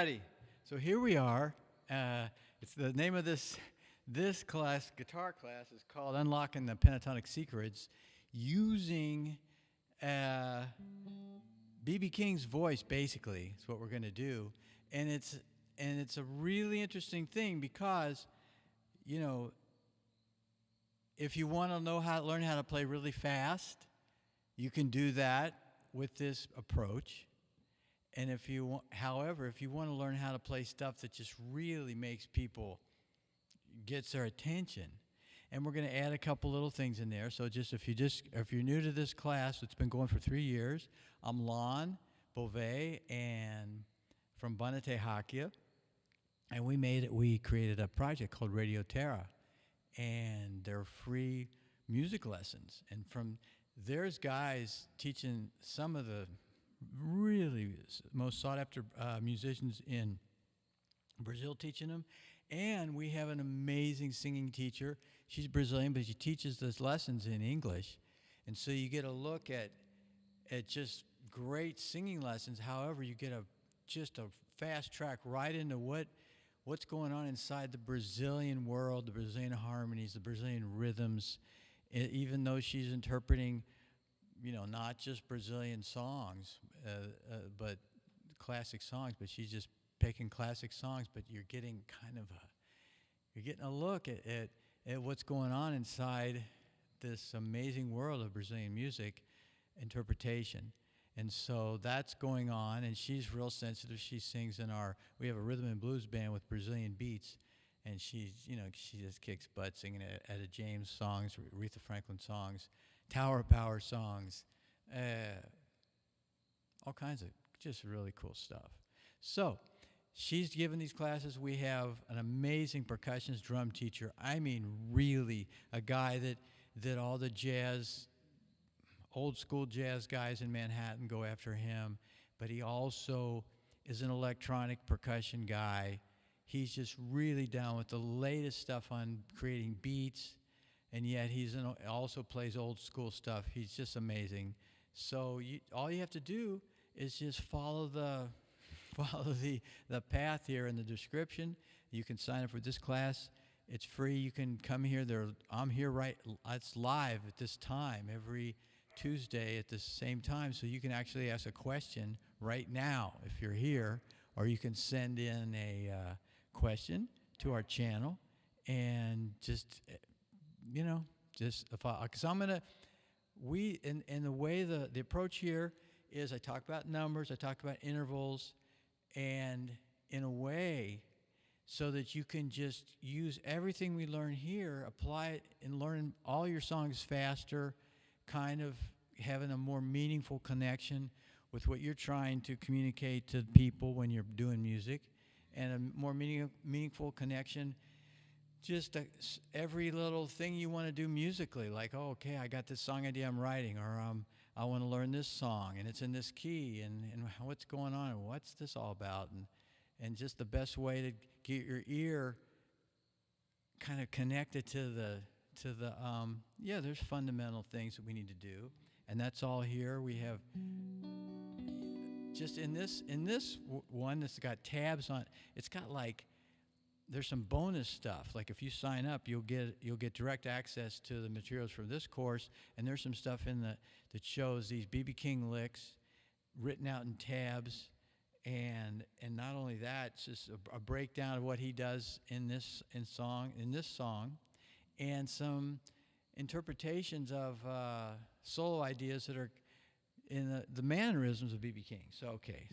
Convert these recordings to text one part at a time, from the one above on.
everybody. So here we are. It's the name of this class, guitar class, is called Unlocking the Pentatonic Secrets, using B.B. King's voice. Basically, is what we're going to do, and it's a really interesting thing because, you know, if you want to learn how to play really fast, you can do that with this approach. And if you want to learn how to play stuff that just really makes people, gets their attention, and we're going to add a couple little things in there. So if you're new to this class, it's been going for 3 years. I'm Lon Beauvais and from Banatehakia, and we created a project called Radio Terra, and they're free music lessons. And there's guys teaching some of the really most sought after musicians in Brazil teaching them, and we have an amazing singing teacher. She's Brazilian, but she teaches those lessons in English, and so you get a look at just great singing lessons. However, you get just a fast track right into what's going on inside the Brazilian world, the Brazilian harmonies, the Brazilian rhythms. Even though she's interpreting, not just Brazilian songs, but classic songs, but she's just picking classic songs, but you're getting a look at what's going on inside this amazing world of Brazilian music interpretation. And so that's going on, and she's real sensitive. She sings we have a rhythm and blues band with Brazilian beats, and she just kicks butt singing Etta James songs, Aretha Franklin songs, Tower of Power songs, all kinds of just really cool stuff. So she's given these classes. We have an amazing percussionist drum teacher. I mean, really a guy that all the old school jazz guys in Manhattan go after him, but he also is an electronic percussion guy. He's just really down with the latest stuff on creating beats, and yet also plays old school stuff. He's just amazing. So all you have to do is just follow the path here in the description. You can sign up for this class. It's free. You can come here. I'm here it's live at this time every Tuesday at the same time, so you can actually ask a question right now if you're here, or you can send in a question to our channel, and because in the way the approach here is, I talk about numbers, I talk about intervals, and in a way so that you can just use everything we learn here, apply it, and learn all your songs faster, kind of having a more meaningful connection with what you're trying to communicate to people when you're doing music, and a more meaningful connection, just every little thing you want to do musically, like, oh, okay, I got this song idea I'm writing, or I want to learn this song, and it's in this key, and what's going on, and what's this all about, and just the best way to get your ear kind of connected to the there's fundamental things that we need to do, and that's all here. We have just in this one that's got tabs on. It's got there's some bonus stuff. Like if you sign up, you'll get direct access to the materials from this course, and there's some stuff that shows these B.B. King licks written out in tabs, and not only that, it's just a breakdown of what he does in this song, and some interpretations of solo ideas that are in the mannerisms of B.B. King. So, okay.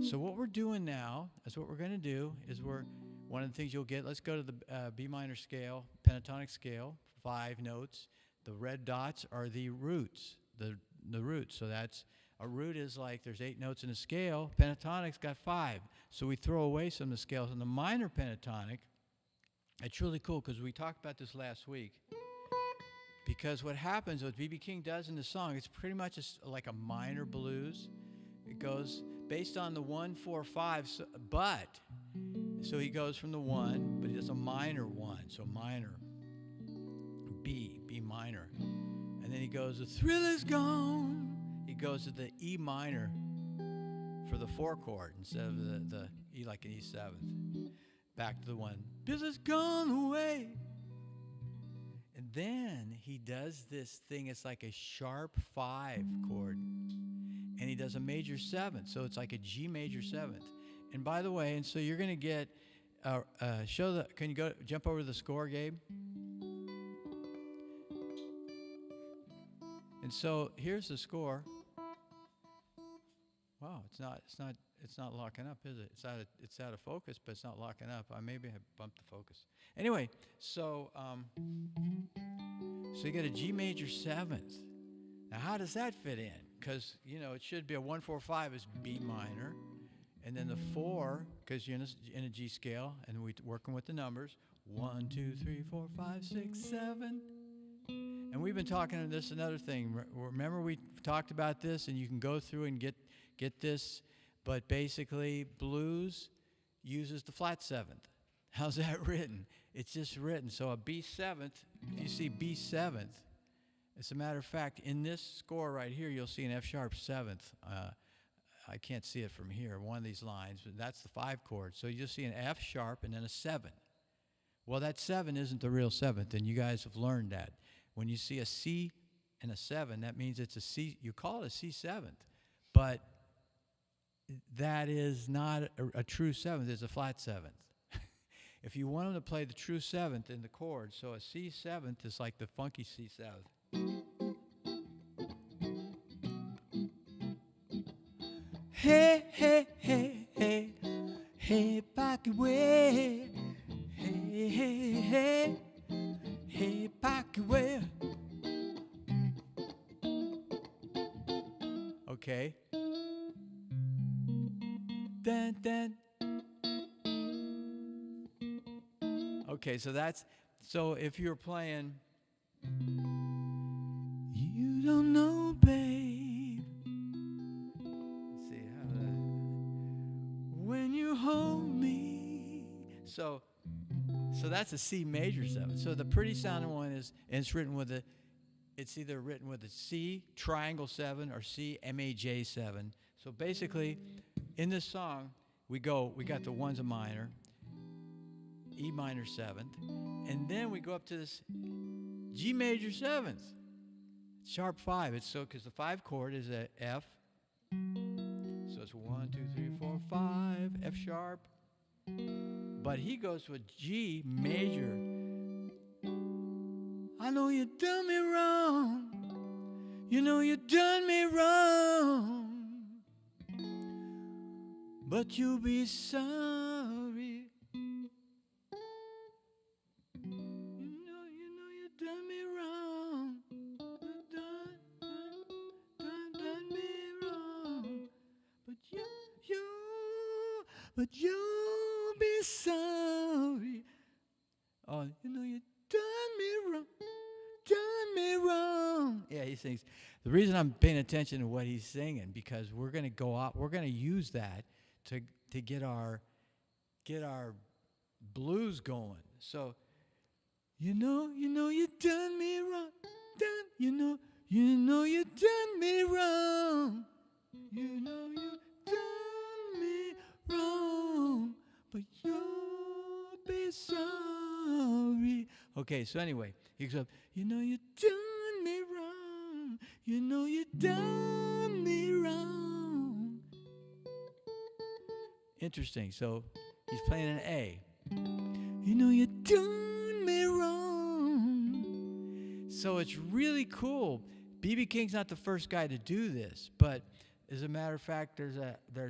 So what we're doing now is what we're going to do is one of the things you'll get, let's go to the B minor scale, pentatonic scale, 5 notes. The red dots are the roots, the roots. So that's, a root is like there's 8 notes in a scale. Pentatonic's got 5. So we throw away some of the scales. In the minor pentatonic, it's really cool because we talked about this last week. Because what happens, what B.B. King does in the song, it's pretty much like a minor blues. It goes based on the 1, 4, 5, so he goes from the 1, but he does a minor 1, so minor, B minor. And then he goes, the thrill is gone. He goes to the E minor for the 4 chord instead of the E like an E7. Back to the 1. This has gone away. And then he does this thing. It's like a sharp 5 chord. And he does a major 7th. So it's like a G major 7th. And by the way, and so you're going to get, can you jump over to the score, Gabe? And so here's the score. Wow, it's not locking up, is it? It's out of focus, but it's not locking up. Maybe I bumped the focus. Anyway, so you get a G major 7th. Now, how does that fit in? Because, it should be a 1-4-5 is B minor. And then the 4, because you're in a G scale, and we're working with the numbers. 1, 2, 3, 4, 5, 6, 7. And we've been talking about this, another thing. Remember we talked about this, and you can go through and get this. But basically, blues uses the flat 7th. How's that written? It's just written. So a B7th, if you see B7th, as a matter of fact, in this score right here, you'll see an F sharp 7th. I can't see it from here, one of these lines, but that's the 5 chord. So you'll see an F sharp and then a 7. Well, that 7 isn't the real 7th, and you guys have learned that. When you see a C and a 7, that means it's a C. You call it a C7th, but that is not a true 7th. It's a flat 7th. If you want them to play the true 7th in the chord, so a C7th is like the funky C7th. Hey, hey, hey, hey, hey, pocket way. Hey, hey, hey, hey, pocket way. Okay. Dun, dun. Okay, so if you're playing, you don't know, babe. Let's see how that. When you hold me. So that's a C major 7. So the pretty sounding one is, and it's either written with a C triangle 7 or C MAJ 7. So basically, in this song, we got the 1's a minor, E minor 7th, and then we go up to this G major 7th, sharp 5. It's so because the 5 chord is a F, so it's 1, 2, 3, 4, 5, F sharp. But he goes to a G major. I know you done me wrong. You know you done me wrong. But you'll be sorry. You know you done me wrong. Done me wrong. But you'll be sorry. Oh, you know you done me wrong. Done me wrong. Yeah, he sings. The reason I'm paying attention to what he's singing, because we're going to go out, we're going to use that to get our blues going. So, you know you done me wrong. You know you done me wrong. You know you done me wrong, but you'll be sorry. Okay, so anyway, he goes up, you know you done me wrong. You know you done me wrong. Interesting. So he's playing an A. You know you done me wrong. So it's really cool. B.B. King's not the first guy to do this, but as a matter of fact, there's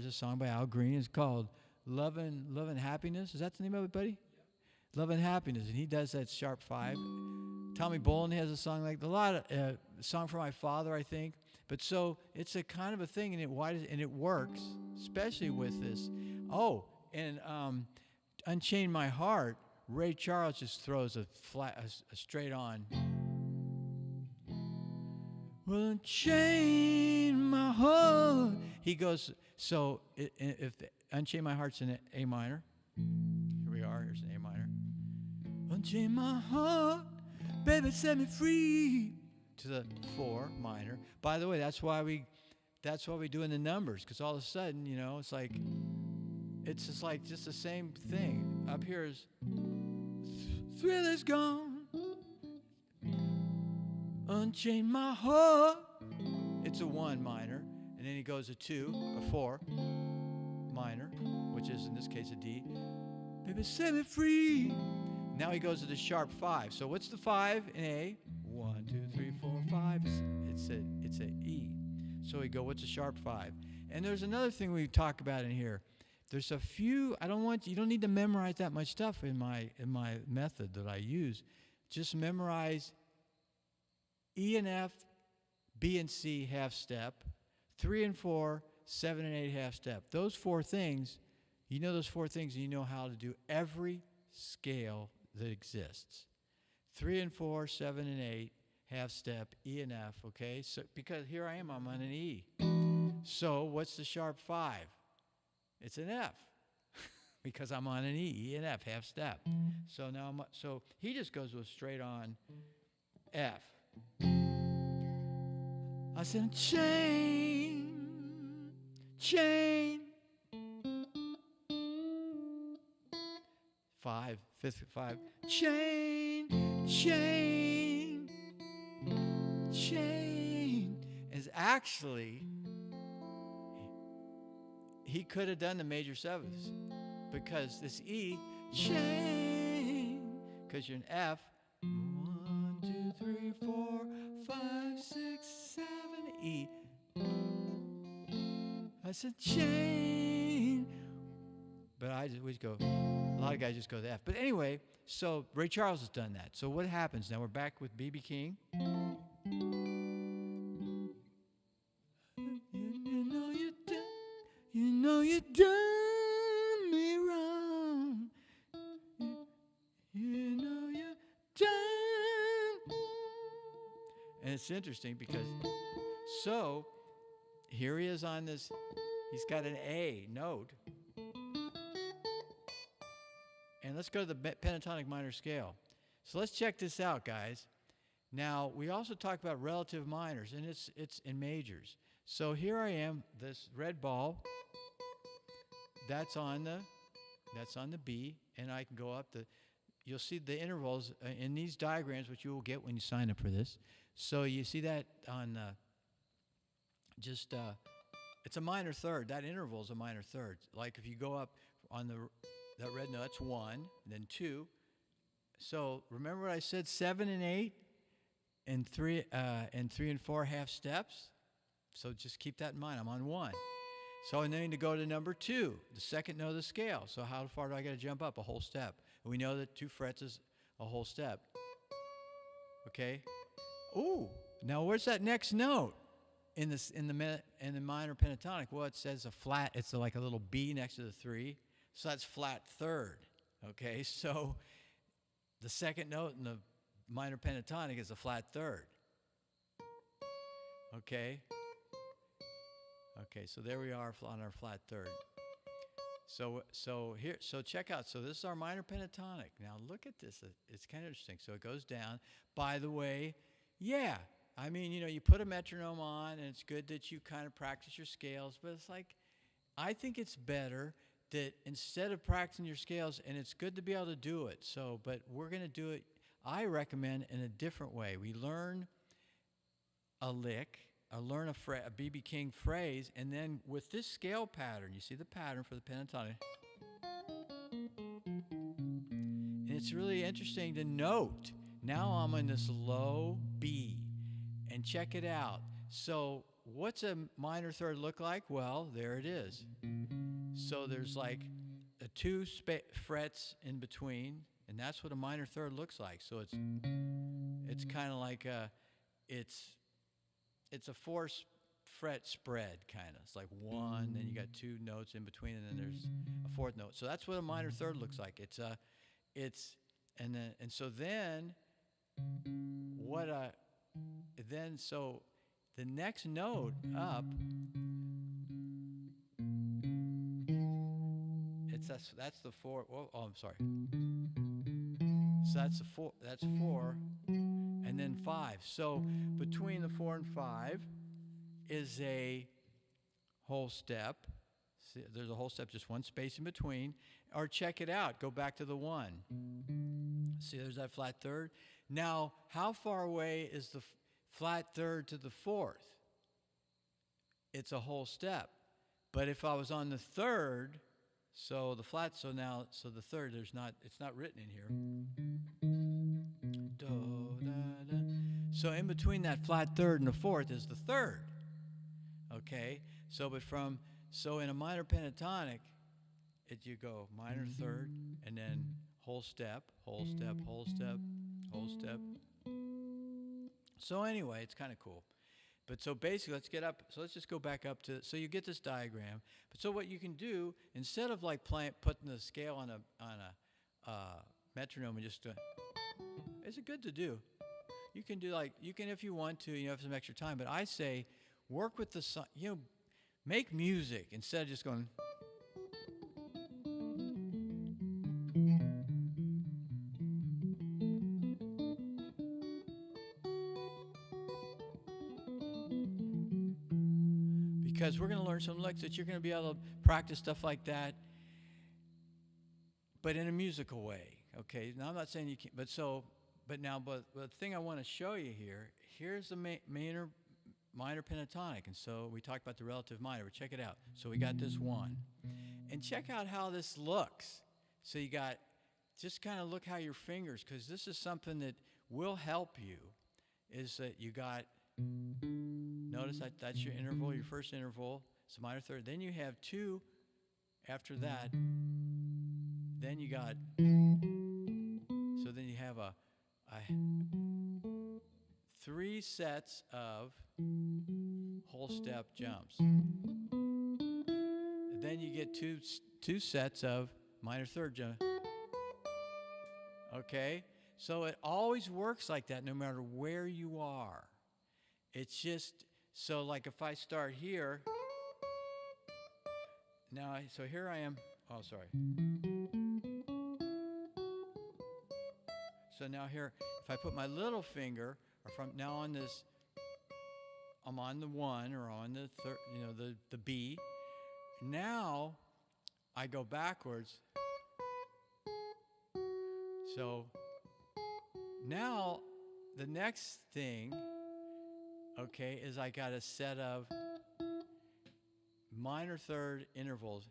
a song by Al Green. It's called Love and Happiness. Is that the name of it, buddy? Yeah. Love and Happiness, and he does that sharp 5. Tommy Bolin has a song like Song for My Father, I think. But so it's a kind of a thing, and it works, especially with this. Oh, and Unchain My Heart. Ray Charles just throws a straight on. Well, unchain my heart. He goes, so if Unchain My Heart's in A minor. Here we are, here's an A minor. Unchain my heart, baby, set me free. To the 4 minor. By the way, that's why we do in the numbers, because all of a sudden, it's like, it's just like just the same thing. Up here is thrill is gone, unchain my heart. It's a 1 minor, and then he goes a 2, a 4 minor, which is in this case a D. Baby, set me free. Now he goes to the sharp 5. So what's the 5 in A? 1, 2, 3, 4, 5. It's a E. So we go, what's a sharp 5? And there's another thing we talk about in here. There's a few. You don't need to memorize that much stuff in my method that I use. Just memorize E and F, B and C half step, 3 and 4, 7 and 8 half step. Those 4 things, you know those 4 things, and you know how to do every scale that exists. 3 and 4, 7 and 8, half step, E and F, okay? So because here I am, I'm on an E. So what's the sharp 5? It's an F because I'm on an E and F, half step. So now so he just goes with straight on F. I said chain, chain. 5, 5. Chain, chain, chain. Is actually, he could have done the major 7ths because this E, chain, because you're an F. 1, 2, 3, 4, 5, 6, 7, E. I said chain. But we go, a lot of guys just go to F. But anyway, so Ray Charles has done that. So what happens? Now we're back with B.B. King. You know you done me wrong. You know you done. And it's interesting because, so here he is on this, he's got an A note. And let's go to the pentatonic minor scale. So let's check this out, guys. Now, we also talk about relative minors, and it's in majors. So here I am, this red ball, that's on the B, and I can go up you'll see the intervals in these diagrams, which you will get when you sign up for this. So you see that on it's a minor third. That interval is a minor third. Like if you go up on that red note, that's 1, then 2. So remember what I said, 7 and 8 and 3 and 4 half steps? So just keep that in mind. I'm on 1. So and then to go to number 2, the second note of the scale. So how far do I got to jump up? A whole step. And we know that 2 frets is a whole step. Okay? Ooh, now where's that next note in the minor pentatonic? Well, it says a flat. It's like a little B next to the 3. So that's flat third, okay? So the second note in the minor pentatonic is a flat third, okay? Okay, so there we are on our flat third. So check out. So this is our minor pentatonic. Now look at this. It's kind of interesting. So it goes down. By the way, yeah, I mean, you put a metronome on, and it's good that you kind of practice your scales, but it's like, I think it's better that instead of practicing your scales, and it's good to be able to do it, but we're going to do it, I recommend, in a different way. We learn a lick, learn a B.B. King phrase, and then with this scale pattern, you see the pattern for the pentatonic, and it's really interesting to note, now I'm in this low B, and check it out. So what's a minor third look like? Well, there it is. So there's like 2 frets in between, and that's what a minor third looks like. So it's kind of like it's a 4 fret spread kind of. It's like 1, then you got 2 notes in between, and then there's a 4th note. So that's what a minor third looks like. So the next note up, that's the 4. Oh, I'm sorry. So that's 4. That's 4, and then 5. So between the 4 and 5 is a whole step. See, there's a whole step, just one space in between. Or check it out. Go back to the 1. See, there's that flat third. Now, how far away is the flat third to the 4th? It's a whole step. But if I was on the 3rd, so the flat, so the 3rd, it's not written in here. Do, da, da. So in between that flat 3rd and the 4th is the 3rd. Okay? So in a minor pentatonic, you go minor 3rd, and then whole step, whole step, whole step, whole step. So anyway, it's kind of cool. But so basically, let's just go back up to, so you get this diagram. But so what you can do, instead of like putting the scale on a metronome and just, is it good to do? You can do if you want to, have some extra time. But I say, work with the song, make music instead of just going. Because we're going to learn some licks that you're going to be able to practice stuff like that, but in a musical way. Okay. Now I'm not saying you can't, but the thing I want to show you here's the minor pentatonic, and so we talked about the relative minor. But check it out. So we got this 1, and check out how this looks. So you got, just kind of look how your fingers, because this is something that will help you. Is that you got. Notice that's your interval, your first interval. It's a minor 3rd. Then you have 2 after that. Then you got, so then you have a 3 sets of whole step jumps. And then you get two sets of minor 3rd jumps. Okay? So it always works like that no matter where you are. It's just, so like if I start here, now, so here I am, oh, sorry. So now here, if I put my little finger, or from now on this, I'm on the 1 or on the third, the B. Now I go backwards. So now the next thing, okay, is I got a set of minor 3rd intervals,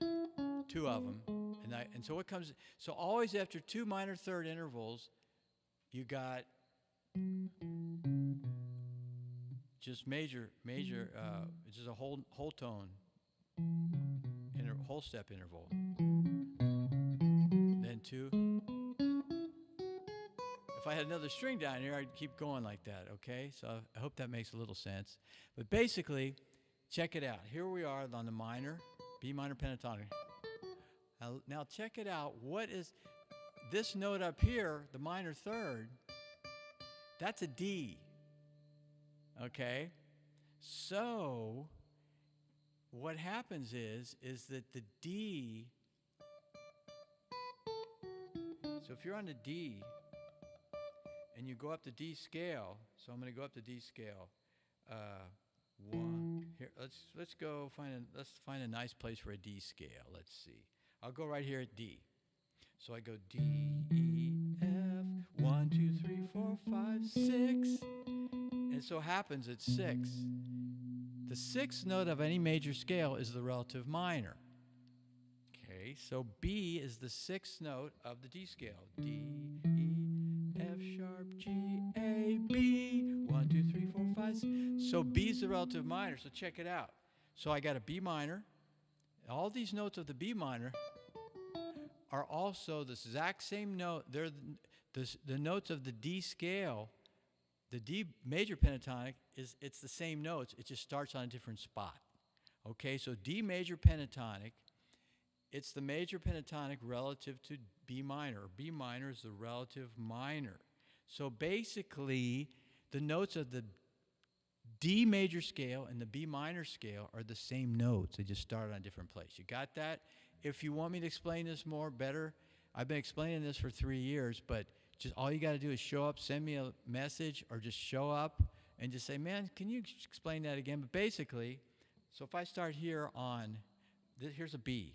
2 of them, and so what comes? So always after 2 minor 3rd intervals, you got just major, just a whole tone, whole step interval. Then 2. If I had another string down here, I'd keep going like that, okay? So I hope that makes a little sense. But basically, check it out. Here we are on the minor, B minor pentatonic. Now check it out. What is this note up here, the minor 3rd? That's a D, okay? So what happens is that the D, so if you're on the D, and you go up the D scale, so I'm going to go up the D scale. 1 here. Let's find a nice place for a D scale. Let's see. I'll go right here at D. So I go D, E, F, 1, 2, 3, 4, 5, 6, and it so happens it's 6. The 6th note of any major scale is the relative minor. Okay, so B is the 6th note of the D scale. D, E, F sharp, G, A, B, 1, 2, 3, 4, 5, 6. So B is the relative minor, so check it out. So I got a B minor. All these notes of the B minor are also the exact same note. They're the notes of the D scale. The D major pentatonic, it's the same notes, it just starts on a different spot. Okay, so D major pentatonic, it's the major pentatonic relative to B minor. B minor is the relative minor. So basically, the notes of the D major scale and the B minor scale are the same notes. They just start on a different place. You got that? If you want me to explain this better, I've been explaining this for 3 years, but just all you got to do is show up, send me a message, or just show up and just say, man, can you explain that again? But basically, so if I start here on here's a B.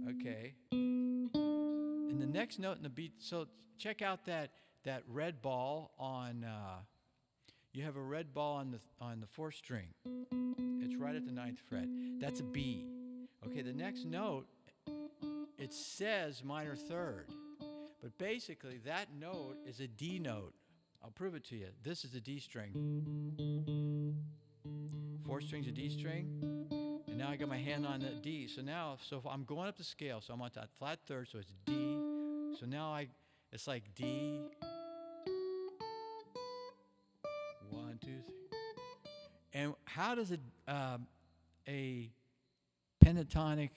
Okay. And the next note in the B, so check out that red ball on, you have a red ball on the fourth string. It's right at the ninth fret. That's a B. Okay, the next note, it says minor third. But basically, that note is a D note. I'll prove it to you. This is a D string. Fourth string's a D string. And now I got my hand on the D. So now, if I'm going up the scale, so I'm on that flat third, so it's D. So now it's like D. 1, 2, 3. And how does a pentatonic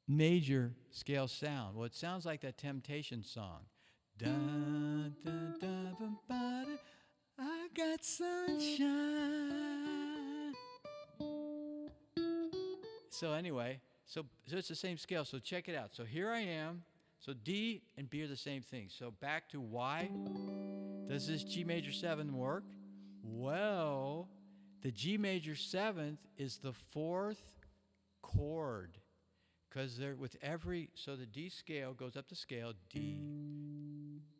major scale sound? Well, it sounds like that Temptation song. Dun, dun, dun, dun, dun, I got sunshine. So anyway, so it's the same scale. So check it out. So here I am. So D and B are the same thing. So back to why does this G major 7 work? Well, the G major 7th is the fourth chord. Because they're with every, so the D scale goes up the scale, D,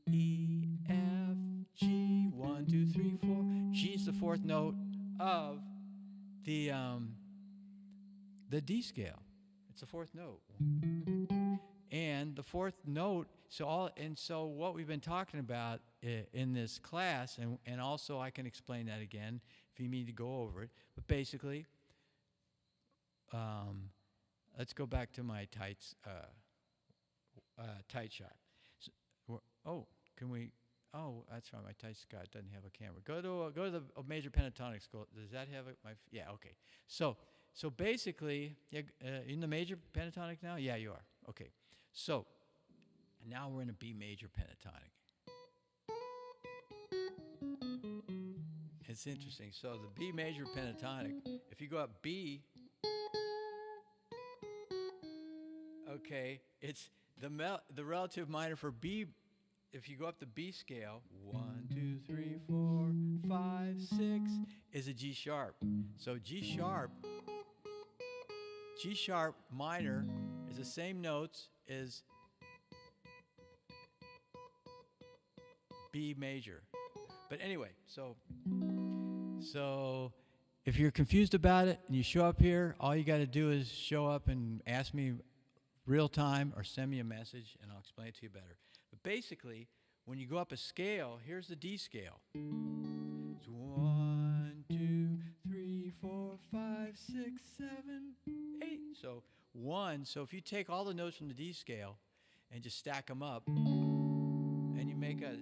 E, F, G, 1, 2, 3, 4. G is the fourth note of the D scale. It's the fourth note. And the fourth note, so what we've been talking about in this class, and also I can explain that again if you need to go over it, but basically, let's go back to my tight shot. So, can we? Oh, that's right. My tight shot doesn't have a camera. Go to the major pentatonic school. Does that have it? Yeah. Okay. So basically, in the major pentatonic now. Yeah, you are. Okay. So now we're in a B major pentatonic. It's interesting. So the B major pentatonic. If you go up B. Okay, it's the relative minor for B. If you go up the B scale, 1, 2, 3, 4, 5, 6 is a G sharp. So G sharp minor is the same notes as B major. But anyway, so if you're confused about it and you show up here, all you got to do is show up and ask me real time or send me a message and I'll explain it to you better. But basically, when you go up a scale, here's the D scale. It's 1, 2, 3, 4, 5, 6, 7, 8. So 1. So if you take all the notes from the D scale and just stack them up, and you make a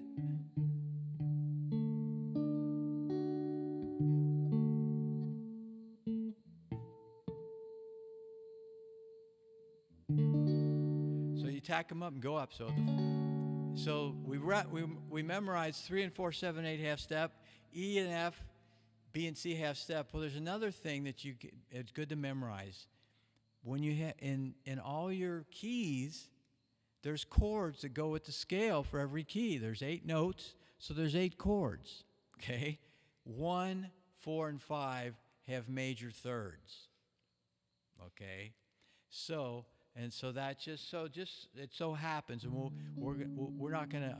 tack them up and go up. So we memorized 3 and 4, 7, 8 half step, E and F, B and C half step. Well, there's another thing that it's good to memorize. When you in all your keys, there's chords that go with the scale for every key. There's 8 notes, so there's 8 chords. Okay, 1, 4, and 5 have major thirds. Okay, so that just it so happens, and we're not gonna.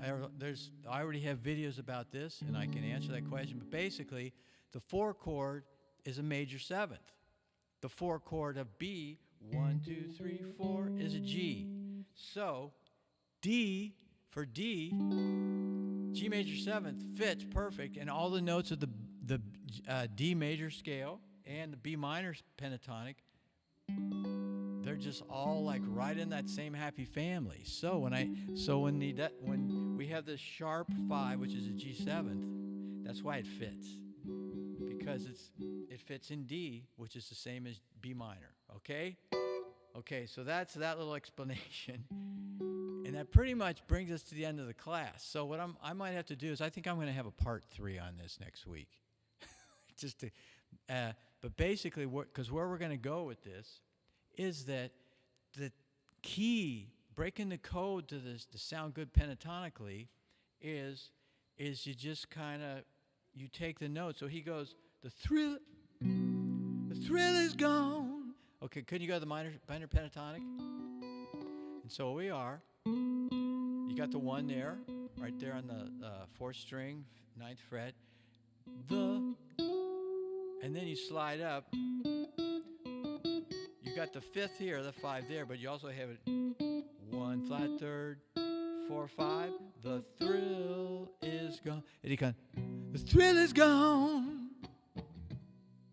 I already have videos about this, and I can answer that question. But basically, the 4 chord is a major 7th. The 4 chord of B, 1, 2, 3, 4, is a G. So D for D, G major 7th fits perfect, and all the notes of the D major scale and the B minor pentatonic, they're just all like right in that same happy family. So when we have this sharp 5, which is a G7th, that's why it fits, because it fits in D, which is the same as B minor. Okay, so that's that little explanation, and that pretty much brings us to the end of the class. So what I might have to do is I think I'm going to have a part 3 on this next week, just to, but basically, because where we're going to go with this is that the key, breaking the code to this to sound good pentatonically, is you just kind of, you take the note. So he goes, the thrill is gone. Okay, couldn't you go to the minor pentatonic? And so we are. You got the 1 there, right there on the 4th string, 9th fret. And then you slide up. You got the 5th here, the 5 there, but you also have it 1 flat 3rd, 4 5. The thrill is gone. And you go, the thrill is gone.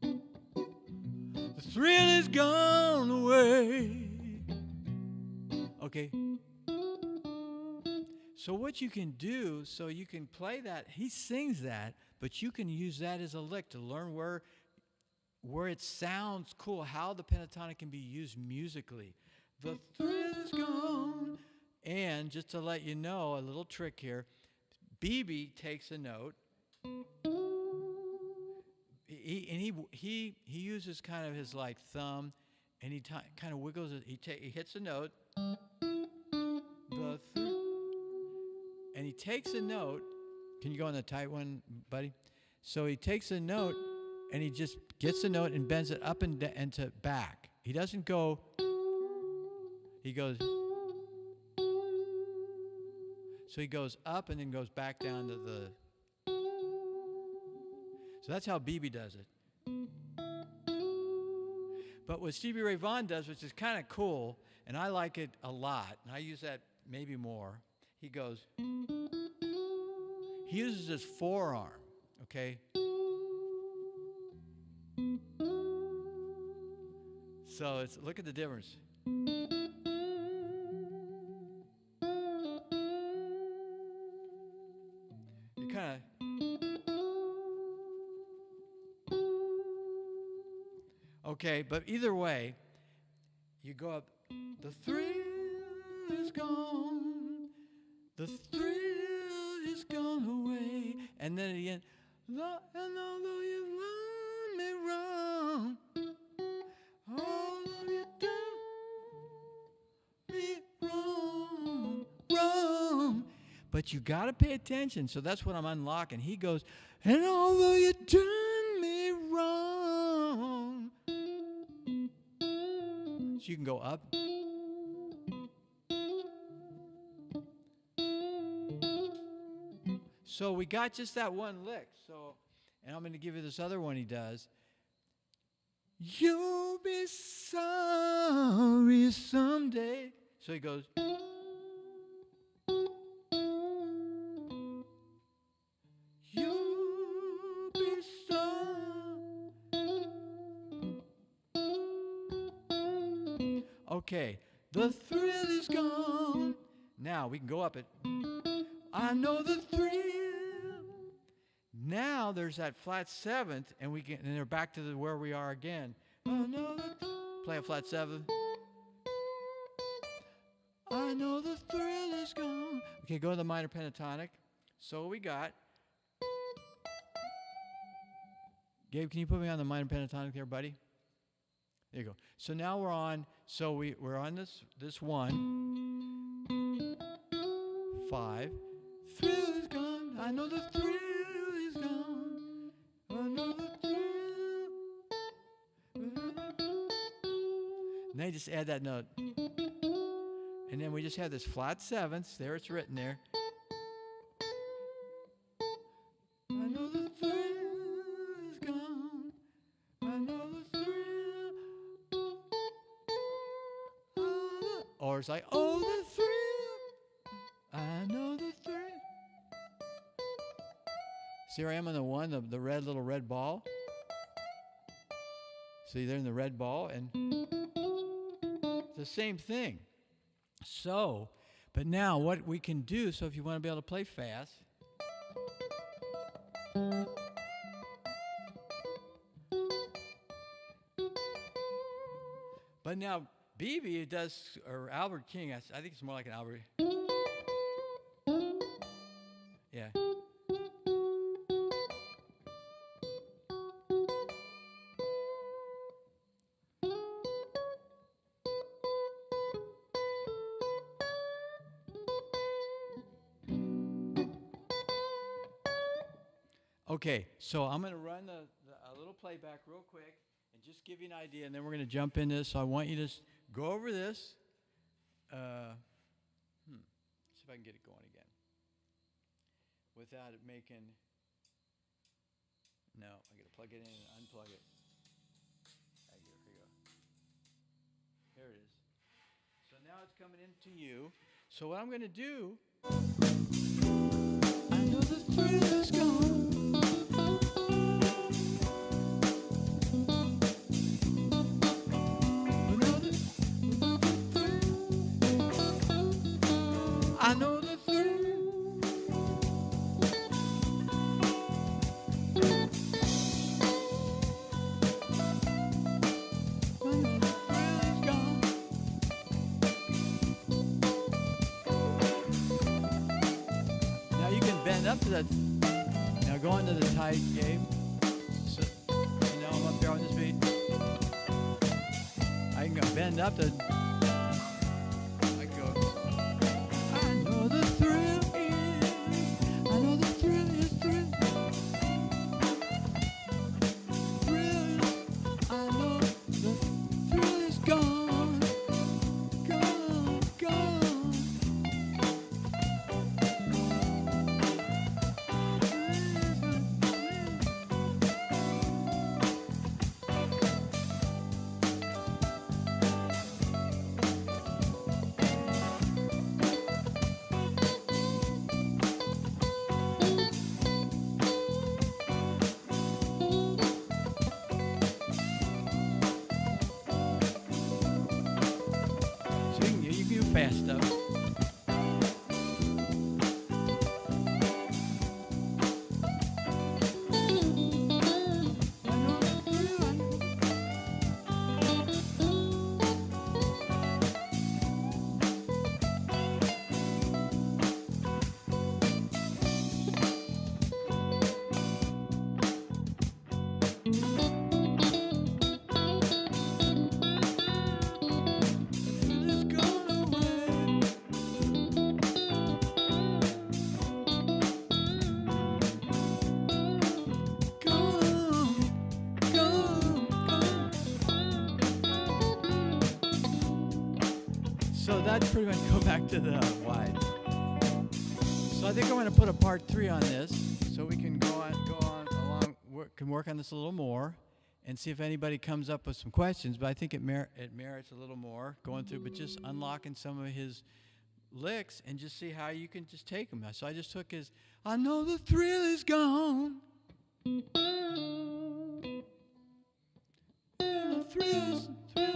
The thrill is gone away. Okay. So what you can do, so you can play that, he sings that, but you can use that as a lick to learn where it sounds cool, how the pentatonic can be used musically. The thrill is gone. And just to let you know, a little trick here, BB takes a note. He uses kind of his like thumb, and he kind of wiggles it. He hits a note. And he takes a note. Can you go on the tight one, buddy? So he takes a note, and he just gets the note and bends it up and to back. He doesn't go. He goes. So he goes up and then goes back down to the. So that's how BB does it. But what Stevie Ray Vaughan does, which is kind of cool, and I like it a lot, and I use that maybe more. He goes. He uses his forearm, okay? So look at the difference. You kind of. Okay, but either way, you go up. The thrill is gone. The thrill is gone away. And then at the end, and although you've done me wrong, although you've done me wrong. But you got to pay attention. So that's what I'm unlocking. He goes, and although you've done me wrong. So you can go up. So we got just that one lick. So, and I'm going to give you this other one he does. You'll be sorry someday. So he goes. You'll be sorry. Okay, the thrill is gone. Now we can go up it. I know the thrill. Now there's that flat 7th, and they're back to where we are again. I know play a flat 7. I know the thrill is gone. Okay, go to the minor pentatonic. So we got. Gabe, can you put me on the minor pentatonic there, buddy? There you go. So now we're on. So we're on this 1, 5. Thrill is gone. I know the thrill is gone. I know the thrill. And then just add that note. And then we just have this flat 7th. There it's written there. I know the thrill is gone. I know the thrill. Or it's like, oh, the thrill. I know the thrill. See, here I am on the 1, the little red ball. See, they're in the red ball, and it's the same thing. So, but now what we can do, so if you want to be able to play fast, but now BB does, or Albert King, I think it's more like an Albert. Yeah. Okay, so I'm going to run a little playback real quick, and just give you an idea, and then we're going to jump into this. So I want you to go over this. See if I can get it going again without it making. No, I got to plug it in and unplug it. Right, here we go. Here it is. So now it's coming into you. So what I'm going to do. I know the thrill is gone. I know the thrill. I know the thrill is gone. Now you can bend up to that. Now go into the tight, Gabe. So now I'm up there on this beat. I can go bend up to. Fast stuff. So that's pretty much go back to the wide. So I think I'm going to put a part 3 on this, so we can go on along, work on this a little more, and see if anybody comes up with some questions. But I think it merits a little more going through, but just unlocking some of his licks and just see how you can just take them. So I just took his, I know the thrill is gone. The thrill is gone.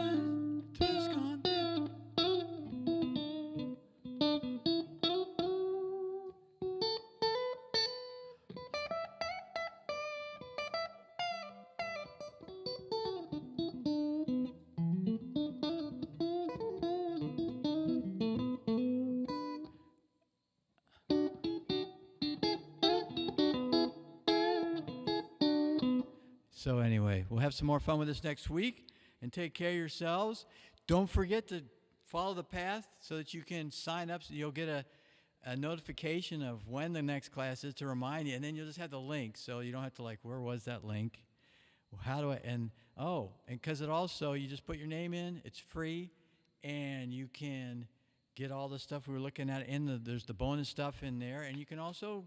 So anyway, we'll have some more fun with this next week, and take care of yourselves. Don't forget to follow the path so that you can sign up. So you'll get a notification of when the next class is to remind you, and then you'll just have the link, so you don't have to where was that link? Well, how do I, and because it also, you just put your name in, it's free, and you can get all the stuff we were looking at there's the bonus stuff in there, and you can also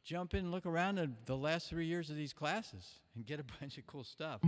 jump in and look around at the last 3 years of these classes and get a bunch of cool stuff.